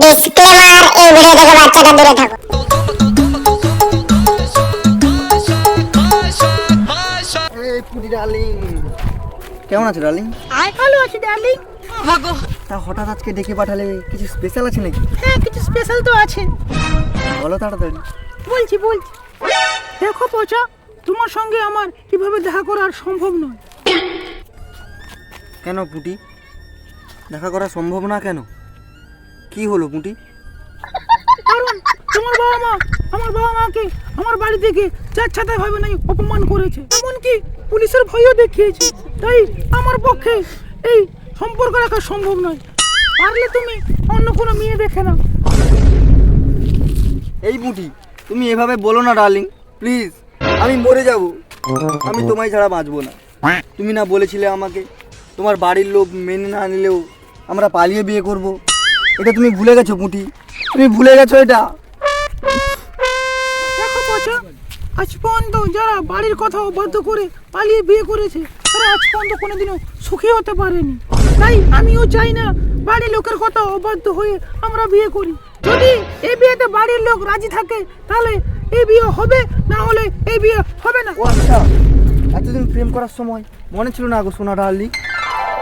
Disclaimer, এই video থেকে বাচ্চাটা দূরে থাকো। এই পুটি ডার্লিং, কেমন আছে ডার্লিং? ভালো আছি ডার্লিং। তা হঠাৎ আজকে ডেকে পাঠালে, কিছু স্পেশাল আছে নাকি? হ্যাঁ, কিছু স্পেশাল তো আছে। বলো তাড়াতাড়ি। বলছি দেখো পচা, তোমার সঙ্গে আমার কিভাবে দেখা করা আর সম্ভব নয়। কেন পুটি, দেখা করা সম্ভব না কেন? কি হলো পুটি? কারণ তোমার আমার বাবা মাকে আমার বাড়ি থেকে যাচ্ছাতাই ভাবে নাই অপমান করেছে, এমনকি পুলিশের ভয়ও দেখিয়েছে। তাই আমার পক্ষে এই সম্পর্ক রাখা সম্ভব নয়। পারলে তুমি অন্য কোনো মেয়ে দেখে নাও। এই পুটি, তুমি এভাবে বলো না ডার্লিং, প্লিজ। আমি মরে যাব, আমি তোমায় ছাড়া বাঁচবো না। তুমি না বলেছিলে আমাকে তোমার বাড়ির লোক মেনে না নিলেও আমরা পালিয়ে বিয়ে করব? এটা তুমি ভুলে গেছো পুটি, তুমি ভুলে গেছো এটা। দেখো পচা, আজ পর্যন্ত যারা বাড়ির কথা অবাধ্য করে পালিয়ে বিয়ে করেছে, তারা আজ পর্যন্ত কোনোদিনও সুখী হতে পারেনি। তাই আমিও চাই না বাড়ির লোকের কথা অবাধ্য হয়ে আমরা বিয়ে করি। যদি এই বিয়েতে বাড়ির লোক রাজি থাকে তাহলে এই বিয়ে হবে, না হলে এই বিয়ে হবে না। ও আচ্ছা, এতদিন প্রেম করার সময় মনে ছিল না গো সোনা ডার্লিং?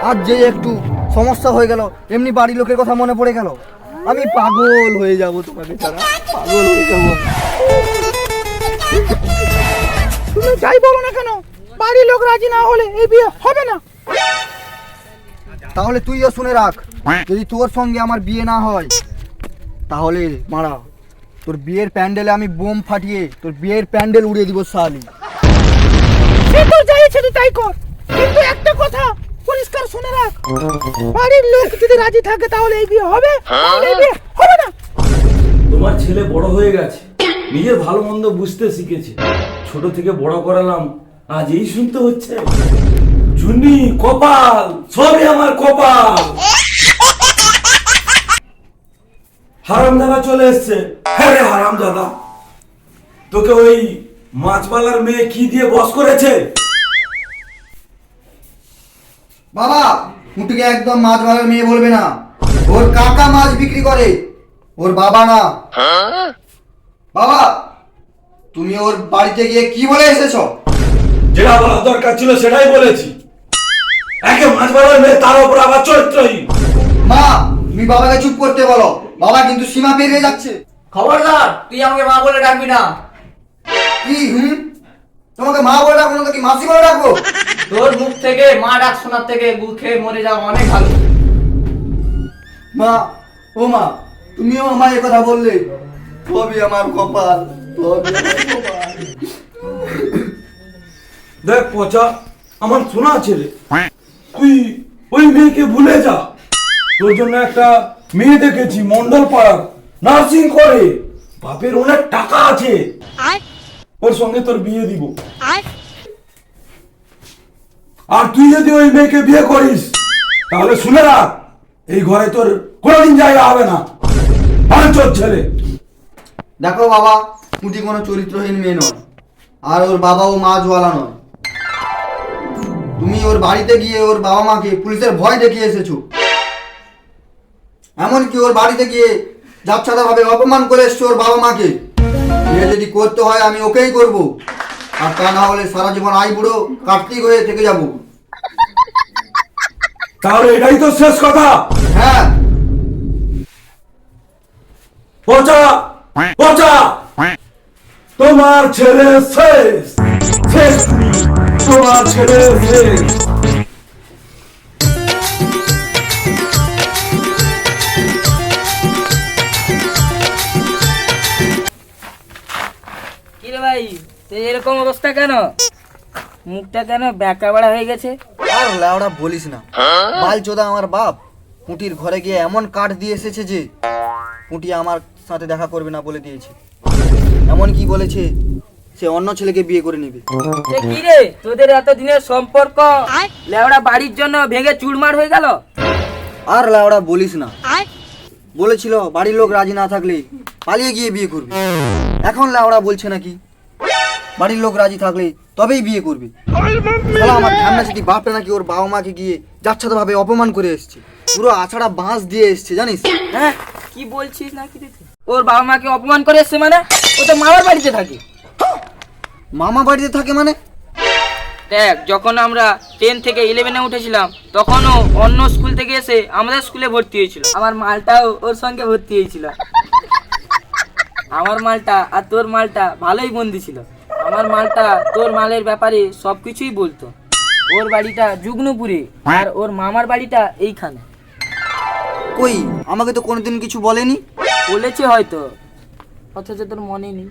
আজ যে একটু সমস্যা হয়ে গেল, এমনি বাড়ির লোকের কথা মনে পড়ে গেল। আমি পাগল হয়ে যাব তোমাকে ছাড়া, পাগল হয়ে যাব। তুমি যাই বলো না কেন, বাড়ির লোক রাজি না হলে এই বিয়ে হবে না। তাহলে তুইও শুনে রাখ, যদি তোর সঙ্গে আমার বিয়ে না হয় তাহলে মারা তোর বিয়ের প্যান্ডেলে আমি বোম ফাটিয়ে তোর বিয়ের প্যান্ডেল উড়িয়ে দিব শালি। সে তো যাই ইচ্ছে তুই তাই কর, কিন্তু একটা কথা পরিষ্কার শুনে রাখ, বাড়ির লোক যদি রাজি থাকে তাহলে এই বিয়ে হবে, নাহলে এই বিয়ে হবে না। তোমার ছেলে বড় হয়ে গেছে, নিজের ভালো মন্দ বুঝতে শিখেছে। ছোট থেকে বড় করালাম, আজ এই শুনতে হচ্ছে। জুনি কপাল, সবই আমার কপাল। হারামজাদা চলে এসছে। হ্যাঁ রে হারামজাদা, তোকে ওই মাছবালার মেয়ে কি দিয়ে বস করেছে? বাবা, মুটিকে একদম মাছ ভাড়ার মেয়ে বলবে না। ওর কাকা মাছ বিক্রি করে, ওর বাবা না। বাবা, তুমি ওর বাড়িতে গিয়ে কি বলে এসেছো? যেটা বলার দরকার ছিল সেটাই বলেছি। একে মাছবালার মেয়ে, তার উপর আবার চরিত্রহীন। মা, তুমি বাবাকে চুপ করতে বলো, বাবা কিন্তু সীমা পেরিয়ে যাচ্ছে। খবরদার, তুই আমাকে মা বলে ডাকবি না। কি তোমাকে মা বলে ডাকবো না তো কি মাসি বলে ডাকবো? তোর মুখ থেকে মা ডাক শোনার থেকে মুখে মরে যাওয়া অনেক ভালো। মা, ও মা, তুমিও আমায় কথা বললে। সবই আমার কপাল, সবই আমার কপাল। দেখ পচা, আমার শোনা ছেলে, তুই ওই মেয়েকে ভুলে যা। তোর জন্য একটা মেয়ে দেখেছি মন্ডল পাড়ার, নার্সিং করে, বাপের অনেক টাকা আছে। ওর সঙ্গে তোর বিয়ে দিব। আর তুই যদি ওই মেয়েকে বিয়ে করিস তাহলে শুনে রাখ, এই ঘরে তোর কোনোদিন জায়গা হবে না। বাঞ্চোর ছেলে। দেখো বাবা, পুঁটি কোনো চরিত্রহীন মেয়ে নয়, আর ওর বাবাও মাছওয়ালা নয়। তুমি ওর বাড়িতে গিয়ে ওর বাবা মাকে পুলিশের ভয় দেখিয়ে এসেছো। এমনকি ওর বাড়িতে গিয়ে যাচ্ছাতা ভাবে অপমান করে এসছো ওর বাবা মাকে। বিয়ে যদি করতে হয় আমি ওকেই করব, আর তা না হলে সারা জীবন আই বুড়ো কার্তিক হয়ে থেকে যাব। তাহলে এটাই তো শেষ কথা? হ্যাঁ। পচা পচা, তোমার ছেলে শেষ, শেষ তুমি, তোমার ছেলে শেষ। কি রে ভাই, তুই এরকম অবস্থা কেন? মুখটা কেন ব্যাকা বড়া হয়ে গেছে? আর লাউড়া বলিস না, বাল চোদা আমার বাপ পুঁটির ঘরে গিয়ে এমন কাঠ দিয়ে এসেছে যে পুঁটি আমার সাথে দেখা করবে না বলে দিয়েছে। এমন কি বলেছে সে অন্য ছেলেকে বিয়ে করে নেবে। সে কি রে, তোদের এতদিনের সম্পর্ক লেওড়া বাড়ির জন্য ভেঙে চুরমার হয়ে গেল? আর লাউড়া বলিস না, বলেছিল বাড়ির লোক রাজি না থাকলে পালিয়ে গিয়ে বিয়ে করবে। এখন লাউড়া বলছে নাকি বাড়ির লোক রাজি থাকলে তবেই বিয়ে করবে। শালা আমার ঠান্ডা যদি বাপটা নাকি ওর বাবা মাকে গিয়ে যাচ্ছাতো ভাবে অপমান করে এসছে, পুরো আছাড়া বাঁশ দিয়ে এসছে জানিস। হ্যাঁ, কি বলছিস না কি দিতে? ওর বাবা মাকে অপমান করে এসছে মানে? ও তো মামার বাড়িতে থাকে। মামা বাড়িতে থাকে মানে? দেখ, যখন আমরা 10 থেকে 11-এ উঠেছিলাম তখনও অন্য স্কুল থেকে এসে আমাদের স্কুলে ভর্তি হয়েছিল। আমার মালটাও ওর সঙ্গে ভর্তি হয়েছিল। আমার মালটা আর তোর মালটা ভালোই বন্ধু ছিল। আমার মালটা তোর মালের ব্যাপারে সবকিছুই বলতো। ওর বাড়িটা যুগ্নপুরে আর ওর মামার বাড়িটা এইখানে। কই, আমাকে তো কোনোদিন কিছু বলেনি। বলেছে হয়তো, অথচ তোর মনে নেই।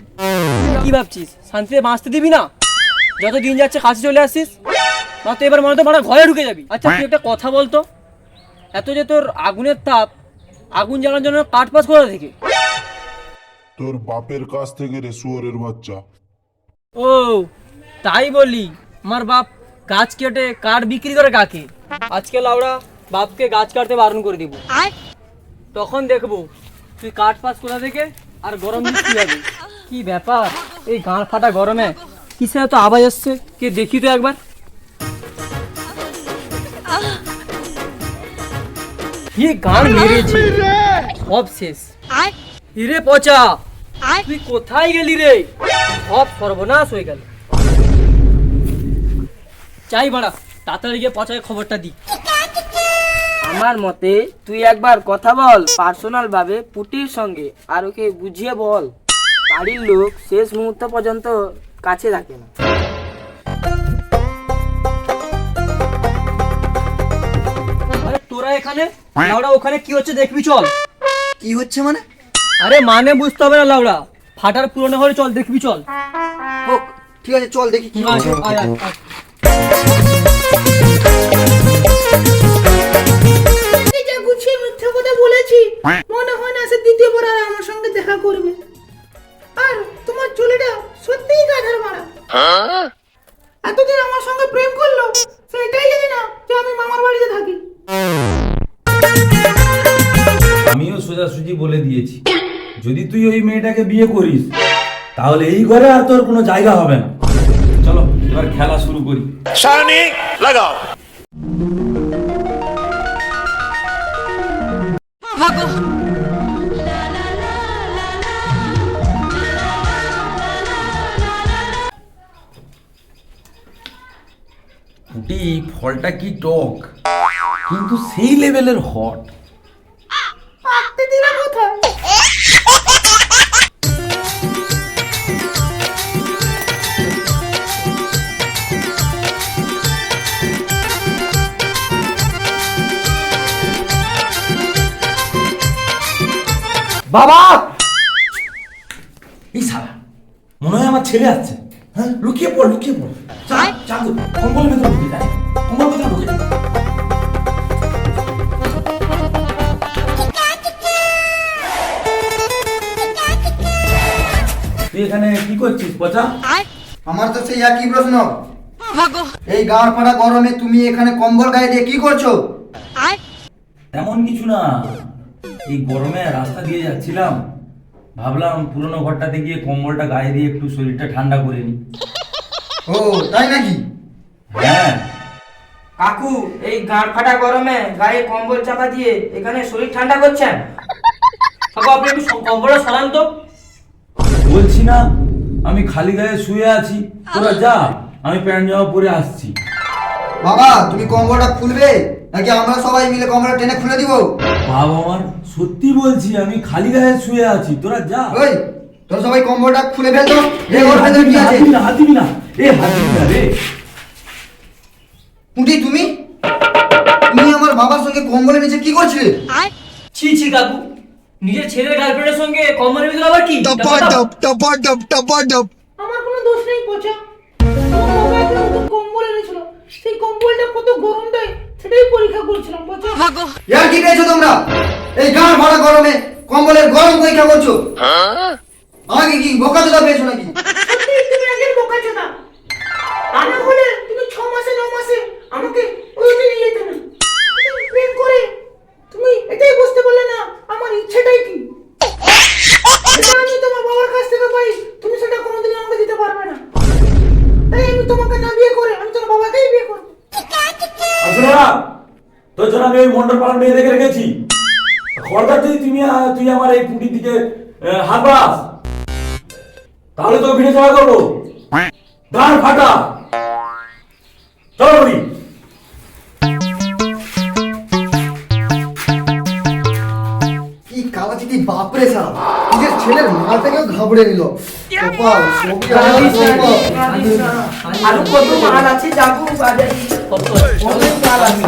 কি ভাবছিস শান্তিতে বাঁচতে দিবি না? যত দিন যাচ্ছে কাছে চলে আসছিস, তো এবার মনে তো মারা ঘরে ঢুকে যাবি। আচ্ছা তুই একটা কথা বলতো, এত যে তোর আগুনের তাপ, আগুন জ্বালানোর জন্য কাঠ পাস কোথা থেকে? তোর বাপের কাছ থেকে রে শুয়োরের বাচ্চা। ও তাই বলি, আমার বাপ গাছ কেটে কাঠ বিক্রি করে কাকে? আজকে লাউড়া বাপকে গাছ কাটতে বারণ করে দিব, তখন দেখবো তুই কাঠ পাস কোথা থেকে আর গরম দিস কিভাবে। কি ব্যাপার, এই গাঁড় ফাটা গরমে কিসে এত আওয়াজ আসছে? কে দেখি তো একবার। কি গান মেরেছি, সব শেষ। হিরে পচা, তুই কোথায় গেলি রে? সব সর্বনাশ হয়ে গেল। চাই বাড়া, তাড়াতাড়ি গিয়ে পচাকে খবরটা দি। আমার মতে তুই একবার কথা বল পার্সোনাল ভাবে পুটির সঙ্গে, আর ওকে বুঝিয়ে বল বাড়ির লোক শেষ মুহূর্ত পর্যন্ত কাছে থাকে না। আরে তোরা এখানে, লাউড়া ওখানে কি হচ্ছে দেখবি চল। কি হচ্ছে মানে? আরে মানে বুঝতে হবে না লাউড়া, ফাটার পুরনো ঘরে চল দেখবি চল। হোক, ঠিক আছে, চল দেখি কি হচ্ছে। আয়, আয়, আয়। এই যে গুছিয়ে মিথ্যা কথা বলেছি, মনে হয় না সে দ্বিতীয়বার আর আমার সঙ্গে দেখা করবে। আর তোমার চুলিটা সত্যিই গাধার মারা। এতদিন আমার সঙ্গে প্রেম করলো, সেটাই জানি না যে আমি মামার বাড়িতে থাকি। আমিও সোজাসুজি বলে দিয়েছি, যদি তুই ওই মেয়েটাকে বিয়ে করিস তাহলে এই ঘরে আর তোর কোনো জায়গা হবে না। চলো এবার খেলা শুরু করি। সানি লাগাও। পুটি, ফলটা কি টক, কিন্তু সেই লেভেলের হট। পাকতে দিলা কোথায়? বাবা, এই শালা মনে হয় আমার ছেলে আসছে। হ্যাঁ, লুকিয়ে পড়, লুকিয়ে পড়। চাল চাল, কম্বলের ভেতরে ঢুকে যায়, কম্বলের ভেতরে ঢুকে যায়। তুই এখানে কি করছিস পচা? আমার তো সেই একই প্রশ্ন। এই গাঁড় ফাটা গরমে তুমি এখানে কম্বল গায়ে দিয়ে কি করছো? তেমন কিছু না, এই গরমে রাস্তা দিয়ে যাচ্ছিলাম, ভাবলাম পুরোনো ঘরটাতে গিয়ে কম্বলটা গায়ে দিয়ে একটু শরীরটা ঠান্ডা করে নি। ও তাই নাকি? হ্যাঁ। কাকু, এই গাঁড় ফাটা গরমে গায়ে কম্বল চাপা দিয়ে এখানে শরীর ঠান্ডা করছেন? কাকু আপনি একটু কম্বলটা সরান তো। বলছি না আমি খালি গায়ে শুয়ে আছি, তোরা যা, আমি প্যান্ট জামা পরে আসছি। বাবা, তুমি কম্বলটা খুলবে নাকি আমরা সবাই মিলে কম্বলটা টেনে খুলে দিব? বাবা আমার, সত্যি বলছি আমি খালি গায়ে শুয়ে আছি, তোরা যা। ওই, তোরা সবাই কম্বলটা খুলে ফেল তো। এই ওর ভেতরে কি আছে? হাত দিবি না, এ হাত দিবি না রে। পুঁটি, তুমি আমার বাবার সঙ্গে কম্বলের নিচে কি করছিলে? ছি ছি কাকু, নিজের ছেলের গার্লফ্রেন্ডের সঙ্গে কম্বলের ভিতরে আবার কি? আমার কোনো দোষ নেই পচা। আমার বাবা একটা নতুন কম্বল এনেছিল, সেই কম্বলটা কত গরম দেয় সেটাই পরীক্ষা করছিলাম পচা। ইয়ার কি পেয়েছো তোমরা? এই গাঁড় ফাটা গরমে কম্বলের গরম পরীক্ষা করছো? আমাকে কি বোকা চোদা পেয়েছো নাকি? সত্যি তুমি একজন বোকাচোদা। তা না হলে তুমি 6 মাসে 9 মাসে আমাকে ওইতে নিয়ে যেতে না। তুমি প্রেম করে তুমি এটাই বুঝতে পারলে না আমার ইচ্ছেটাই কি। এটা আমি তোমার বাবার কাছ থেকে পাই, তুমি সেটা কোনোদিন আমাকে দিতে পারবে না। তাই আমি তোমাকে না বিয়ে করে আমি তোমার বাবাকেই বিয়ে করবো। আসলে না তোর জন্য আমি ওই মন্ডল পাড়ার মেয়ে দেখে রেখেছি, পরবর্তী তুই আমার এই পুটির দিকে হাত বাড়াস, তাহলে তো ভিড়ে চলা করবো, গান ফাটা। চলো বলি। কি কালাচিতি বাপরে সারা, নিজের ছেলের মাল থেকেও ঘাবড়ে নিল। কপাল, সবই আমার কপাল। আরো কত মাল আছে যাবো বাজারে, অনেক মাল আছে।